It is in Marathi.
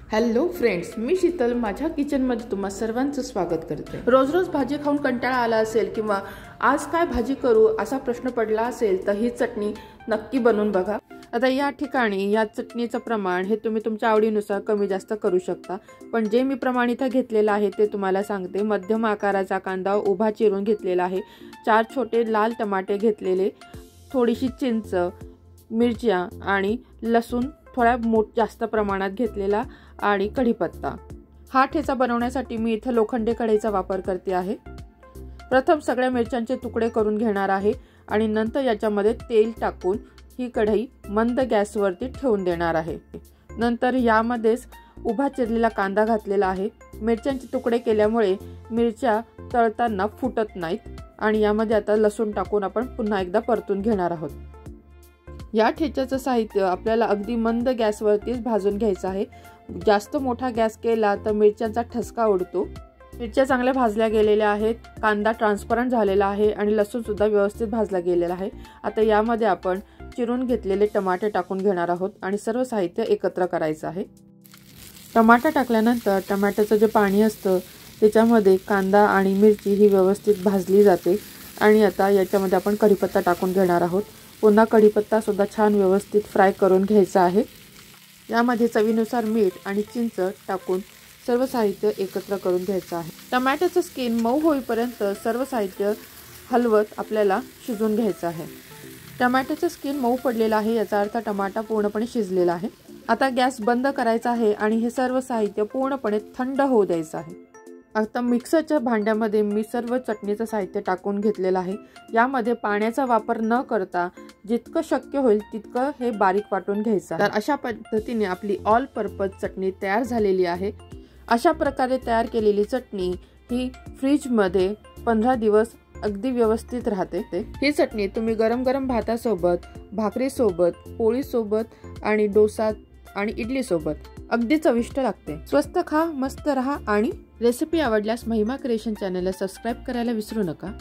हॅलो फ्रेंड्स, मी शीतल माझ्या किचनमध्ये तुम्हा सर्वांचं स्वागत करते। रोज रोज भाजी खाऊन कंटाळा आला असेल किंवा आज काय भाजी करू असा प्रश्न पडला असेल तर ही चटणी नक्की बनवून बघा। आता या ठिकाणी या चटणीचं प्रमाण हे तुम्ही तुमच्या आवडीनुसार कमी जास्त करू शकता, पण जे मी प्रमाण इथे घेतलेलं आहे ते तुम्हाला सांगते। मध्यम आकाराचा कांदा उभा चिरून घेतलेला आहे, 4 छोटे लाल टमाटे घेतलेले, थोडीशी चिंच, मिरच्या आणि लसूण थोड्या जास्त प्रमाणात घेतलेला आणि कढीपत्ता। हा ठेचा बनवण्यासाठी मी इथे लोखंडी कढईचा वापर करते आहे। प्रथम सगळ्या मिरच्यांचे तुकडे करून घेणार आहे आणि नंतर याच्यामध्ये तेल टाकून ही कढई मंद गॅसवरती ठेवून देणार आहे। नंतर यामध्येच उभा चिरलेला कांदा घातलेला आहे। मिरच्यांचे तुकडे केल्यामुळे मिरच्या तळताना फुटत नाहीत आणि यामध्ये आता लसूण टाकून आपण पुन्हा एकदा परतून घेणार आहोत। या ठेच्याचं साहित्य आपल्याला अगदी मंद गॅसवरतीच भाजून घ्यायचं आहे। जास्त मोठा गॅस केला तर मिरच्यांचा ठसका उडतो। मिरच्या चांगल्या भाजल्या गेलेल्या आहेत, कांदा ट्रान्सपरंट झालेला आहे आणि लसूण सुद्धा व्यवस्थित भाजला गेलेला आहे। आता यामध्ये आपण चिरून घेतलेले टमाटे टाकून घेणार आहोत आणि सर्व साहित्य एकत्र करायचं आहे। टमाटा टाकल्यानंतर टमाट्याचं जे पाणी असतं त्याच्यामध्ये कांदा आणि मिरची ही व्यवस्थित भाजली जाते आणि आता याच्यामध्ये आपण कढीपत्ता टाकून घेणार आहोत। पुन्हा कढीपत्ता सुद्धा छान व्यवस्थित फ्राय करून घ्यायचा आहे। यामध्ये चवीनुसार मीठ आणि चिंच टाकून सर्व साहित्य एकत्र करून घ्यायचं आहे। टमाट्याचं स्किन मऊ होईपर्यंत सर्व साहित्य हलवत आपल्याला शिजवून घ्यायचं आहे। टमाट्याचं स्किन मऊ पडलेलं आहे, याचा अर्थ टमाटा पूर्णपणे शिजलेला आहे। आता गॅस बंद करायचा आहे आणि हे सर्व साहित्य पूर्णपणे थंड होऊ द्यायचं आहे। आता मिक्सरच्या भांड्यामध्ये मी सर्व चटणीचं साहित्य टाकून घेतलेलं आहे। यामध्ये पाण्याचा वापर न करता जितकं शक्य होईल तितकं हे बारीक वाटून घ्यायचं। तर अशा पद्धतीने आपली ऑल पर्पज चटणी तयार झालेली आहे। अशा प्रकारे तयार केलेली चटणी ही फ्रीजमध्ये 15 दिवस अगदी व्यवस्थित राहते। ही चटणी तुम्ही गरम गरम भातासोबत, भाकरीसोबत, पोळीसोबत आणि डोसा आणि इडली सोबत अगदी चविष्ट लागते। स्वस्त खा, मस्त रहा आणि रेसिपी आवडल्यास महिमा क्रिएशन चॅनलला सबस्क्राइब करायला विसरू नका।